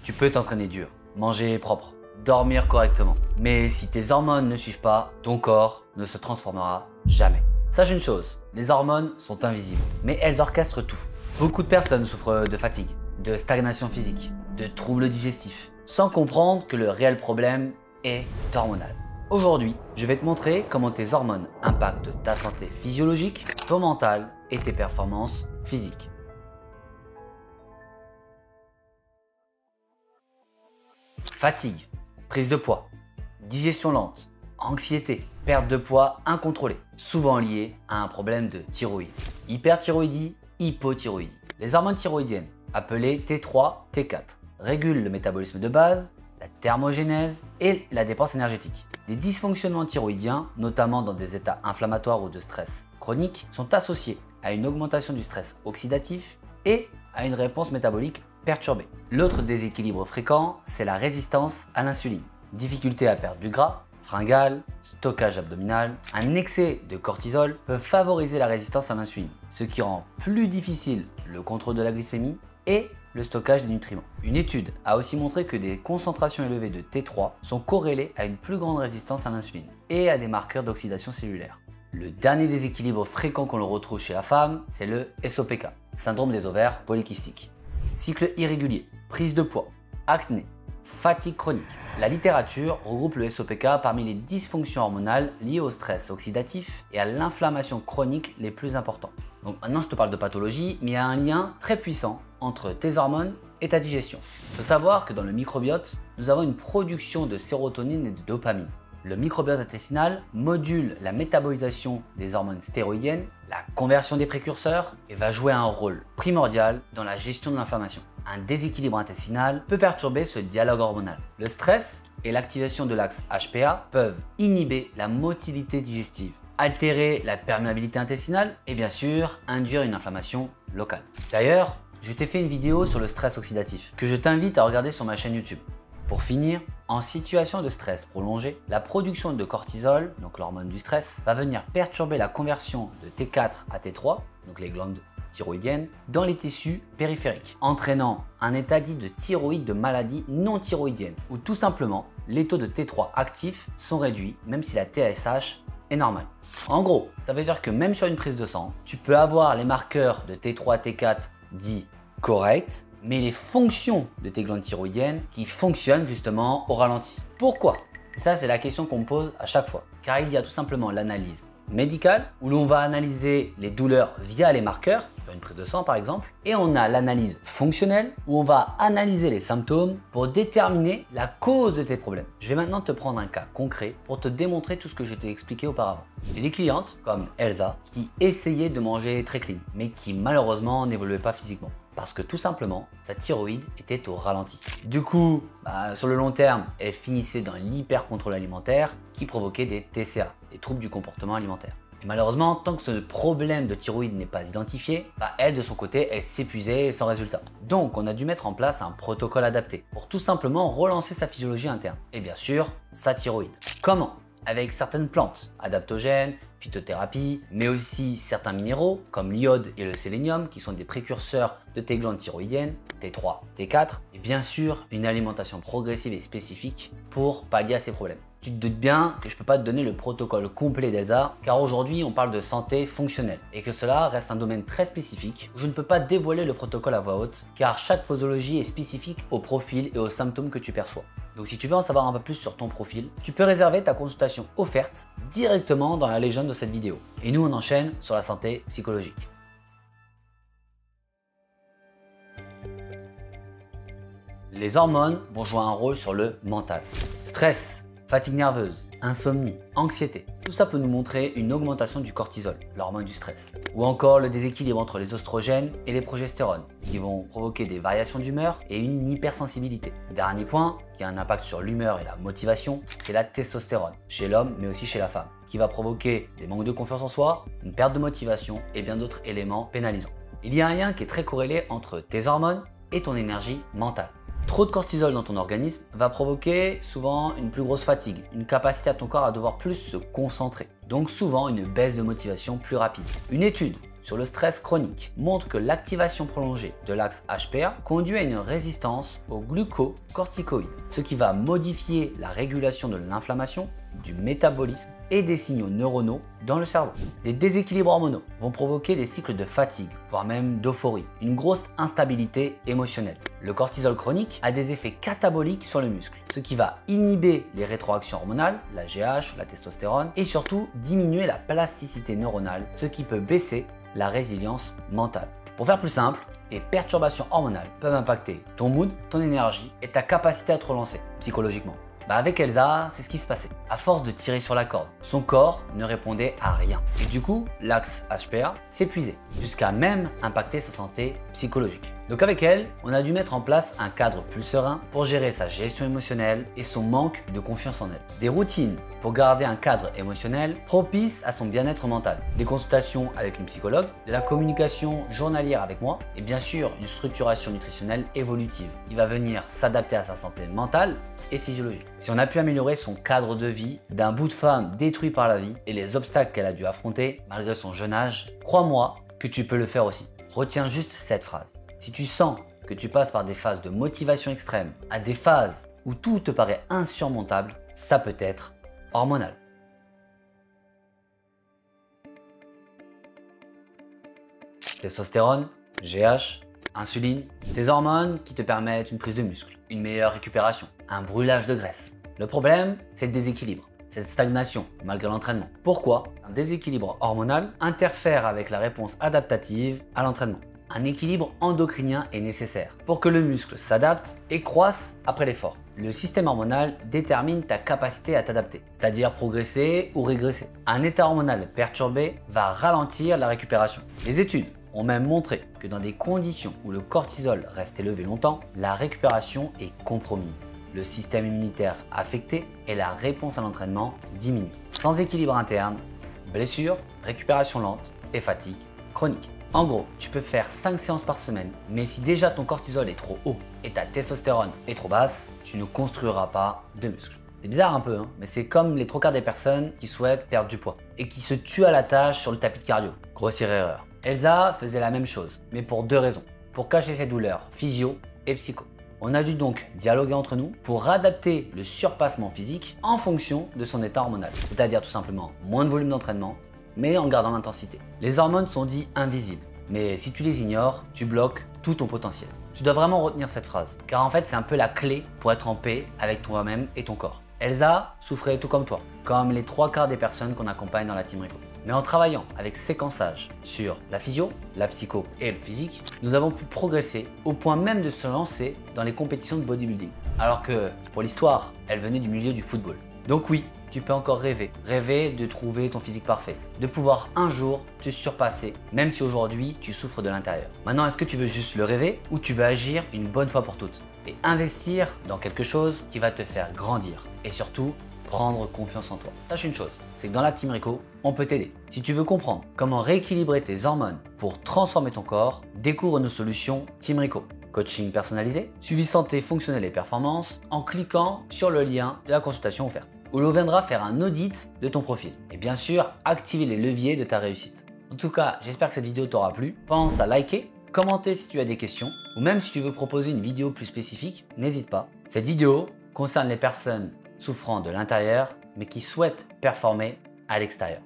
Tu peux t'entraîner dur, manger propre, dormir correctement. Mais si tes hormones ne suivent pas, ton corps ne se transformera jamais. Sache une chose, les hormones sont invisibles, mais elles orchestrent tout. Beaucoup de personnes souffrent de fatigue, de stagnation physique, de troubles digestifs, sans comprendre que le réel problème est hormonal. Aujourd'hui, je vais te montrer comment tes hormones impactent ta santé physiologique, ton mental et tes performances physiques. Fatigue, prise de poids, digestion lente, anxiété, perte de poids incontrôlée, souvent liée à un problème de thyroïde. Hyperthyroïdie, hypothyroïdie. Les hormones thyroïdiennes, appelées T3, T4, régulent le métabolisme de base, la thermogénèse et la dépense énergétique. Des dysfonctionnements thyroïdiens, notamment dans des états inflammatoires ou de stress chronique, sont associés à une augmentation du stress oxydatif et à une réponse métabolique perturbée. L'autre déséquilibre fréquent, c'est la résistance à l'insuline. Difficulté à perdre du gras, fringales, stockage abdominal, un excès de cortisol peut favoriser la résistance à l'insuline, ce qui rend plus difficile le contrôle de la glycémie et le stockage des nutriments. Une étude a aussi montré que des concentrations élevées de T3 sont corrélées à une plus grande résistance à l'insuline et à des marqueurs d'oxydation cellulaire. Le dernier déséquilibre fréquent qu'on le retrouve chez la femme, c'est le SOPK, syndrome des ovaires polykystiques. Cycle irrégulier, prise de poids, acné, fatigue chronique. La littérature regroupe le SOPK parmi les dysfonctions hormonales liées au stress oxydatif et à l'inflammation chronique les plus importants. Donc maintenant je te parle de pathologie, mais il y a un lien très puissant entre tes hormones et ta digestion. Il faut savoir que dans le microbiote, nous avons une production de sérotonine et de dopamine. Le microbiote intestinal module la métabolisation des hormones stéroïdiennes, la conversion des précurseurs et va jouer un rôle primordial dans la gestion de l'inflammation. Un déséquilibre intestinal peut perturber ce dialogue hormonal. Le stress et l'activation de l'axe HPA peuvent inhiber la motilité digestive, altérer la perméabilité intestinale et bien sûr induire une inflammation locale. D'ailleurs, je t'ai fait une vidéo sur le stress oxydatif que je t'invite à regarder sur ma chaîne YouTube. Pour finir, en situation de stress prolongé, la production de cortisol, donc l'hormone du stress, va venir perturber la conversion de T4 à T3, donc les glandes thyroïdiennes, dans les tissus périphériques, entraînant un état dit de thyroïde de maladie non thyroïdienne, où tout simplement les taux de T3 actifs sont réduits, même si la TSH est normale. En gros, ça veut dire que même sur une prise de sang, tu peux avoir les marqueurs de T3, T4 dits corrects, mais les fonctions de tes glandes thyroïdiennes qui fonctionnent justement au ralenti. Pourquoi? Ça, c'est la question qu'on me pose à chaque fois. Car il y a tout simplement l'analyse médicale, où l'on va analyser les douleurs via les marqueurs, sur une prise de sang par exemple, et on a l'analyse fonctionnelle, où on va analyser les symptômes pour déterminer la cause de tes problèmes. Je vais maintenant te prendre un cas concret pour te démontrer tout ce que je t'ai expliqué auparavant. J'ai des clientes, comme Elsa, qui essayaient de manger très clean, mais qui malheureusement n'évoluaient pas physiquement. Parce que tout simplement, sa thyroïde était au ralenti. Du coup, sur le long terme, elle finissait dans l'hyper-contrôle alimentaire qui provoquait des TCA, des troubles du comportement alimentaire. Et malheureusement, tant que ce problème de thyroïde n'est pas identifié, elle de son côté, elle s'épuisait sans résultat. Donc on a dû mettre en place un protocole adapté pour tout simplement relancer sa physiologie interne. Et bien sûr, sa thyroïde. Comment? Avec certaines plantes adaptogènes, phytothérapie, mais aussi certains minéraux comme l'iode et le sélénium qui sont des précurseurs de tes glandes thyroïdiennes, T3, T4, et bien sûr une alimentation progressive et spécifique pour pallier à ces problèmes. Tu te doutes bien que je ne peux pas te donner le protocole complet d'Elsa, car aujourd'hui on parle de santé fonctionnelle et que cela reste un domaine très spécifique où je ne peux pas dévoiler le protocole à voix haute, car chaque posologie est spécifique au profil et aux symptômes que tu perçois. Donc si tu veux en savoir un peu plus sur ton profil, tu peux réserver ta consultation offerte directement dans la légende de cette vidéo. Et nous on enchaîne sur la santé psychologique. Les hormones vont jouer un rôle sur le mental. Stress, fatigue nerveuse, insomnie, anxiété. Tout ça peut nous montrer une augmentation du cortisol, l'hormone du stress. Ou encore le déséquilibre entre les oestrogènes et les progestérones, qui vont provoquer des variations d'humeur et une hypersensibilité. Dernier point, qui a un impact sur l'humeur et la motivation, c'est la testostérone, chez l'homme mais aussi chez la femme, qui va provoquer des manques de confiance en soi, une perte de motivation et bien d'autres éléments pénalisants. Il y a un lien qui est très corrélé entre tes hormones et ton énergie mentale. Trop de cortisol dans ton organisme va provoquer souvent une plus grosse fatigue, une capacité à ton corps à devoir plus se concentrer. Donc souvent une baisse de motivation plus rapide. Une étude sur le stress chronique montrent que l'activation prolongée de l'axe HPA conduit à une résistance aux glucocorticoïdes, ce qui va modifier la régulation de l'inflammation, du métabolisme et des signaux neuronaux dans le cerveau. Des déséquilibres hormonaux vont provoquer des cycles de fatigue, voire même d'euphorie, une grosse instabilité émotionnelle. Le cortisol chronique a des effets cataboliques sur le muscle, ce qui va inhiber les rétroactions hormonales, la GH, la testostérone, et surtout diminuer la plasticité neuronale, ce qui peut baisser la résilience mentale. Pour faire plus simple, tes perturbations hormonales peuvent impacter ton mood, ton énergie et ta capacité à te relancer psychologiquement. Avec Elsa, c'est ce qui se passait. À force de tirer sur la corde, son corps ne répondait à rien. Et du coup, l'axe HPA s'épuisait, jusqu'à même impacter sa santé psychologique. Donc avec elle, on a dû mettre en place un cadre plus serein pour gérer sa gestion émotionnelle et son manque de confiance en elle. Des routines pour garder un cadre émotionnel propice à son bien-être mental. Des consultations avec une psychologue, de la communication journalière avec moi et bien sûr une structuration nutritionnelle évolutive qui va venir s'adapter à sa santé mentale et physiologique. Si on a pu améliorer son cadre de vie d'un bout de femme détruit par la vie et les obstacles qu'elle a dû affronter malgré son jeune âge, crois-moi que tu peux le faire aussi. Retiens juste cette phrase. Si tu sens que tu passes par des phases de motivation extrême à des phases où tout te paraît insurmontable, ça peut être hormonal. Testostérone, GH, insuline, ces hormones qui te permettent une prise de muscle, une meilleure récupération, un brûlage de graisse. Le problème, c'est le déséquilibre, cette stagnation malgré l'entraînement. Pourquoi? Un déséquilibre hormonal interfère avec la réponse adaptative à l'entraînement. Un équilibre endocrinien est nécessaire pour que le muscle s'adapte et croisse après l'effort. Le système hormonal détermine ta capacité à t'adapter, c'est-à-dire progresser ou régresser. Un état hormonal perturbé va ralentir la récupération. Les études ont même montré que dans des conditions où le cortisol reste élevé longtemps, la récupération est compromise. Le système immunitaire affecté et la réponse à l'entraînement diminue. Sans équilibre interne, blessures, récupération lente et fatigue chronique. En gros, tu peux faire 5 séances par semaine, mais si déjà ton cortisol est trop haut et ta testostérone est trop basse, tu ne construiras pas de muscles. C'est bizarre un peu, mais c'est comme les 3/4 des personnes qui souhaitent perdre du poids et qui se tuent à la tâche sur le tapis de cardio. Grossière erreur. Elsa faisait la même chose, mais pour 2 raisons. Pour cacher ses douleurs physio et psycho. On a dû donc dialoguer entre nous pour adapter le surpassement physique en fonction de son état hormonal. C'est-à-dire tout simplement moins de volume d'entraînement, mais en gardant l'intensité. Les hormones sont dites invisibles, mais si tu les ignores, tu bloques tout ton potentiel. Tu dois vraiment retenir cette phrase, car en fait c'est un peu la clé pour être en paix avec toi-même et ton corps. Elsa souffrait tout comme toi, comme les 3/4 des personnes qu'on accompagne dans la Team Rico. Mais en travaillant avec séquençage sur la physio, la psycho et le physique, nous avons pu progresser au point même de se lancer dans les compétitions de bodybuilding. Alors que, pour l'histoire, elle venait du milieu du football. Donc oui, tu peux encore rêver. Rêver de trouver ton physique parfait, de pouvoir un jour te surpasser, même si aujourd'hui tu souffres de l'intérieur. Maintenant, est-ce que tu veux juste le rêver ou tu veux agir une bonne fois pour toutes et investir dans quelque chose qui va te faire grandir et surtout prendre confiance en toi? Sache une chose, c'est que dans la Team Rico, on peut t'aider. Si tu veux comprendre comment rééquilibrer tes hormones pour transformer ton corps, découvre nos solutions Team Rico. Coaching personnalisé, suivi santé fonctionnelle et performance en cliquant sur le lien de la consultation offerte, où l'on viendra faire un audit de ton profil et bien sûr activer les leviers de ta réussite. En tout cas, j'espère que cette vidéo t'aura plu. Pense à liker, commenter si tu as des questions ou même si tu veux proposer une vidéo plus spécifique, n'hésite pas. Cette vidéo concerne les personnes souffrant de l'intérieur mais qui souhaitent performer à l'extérieur.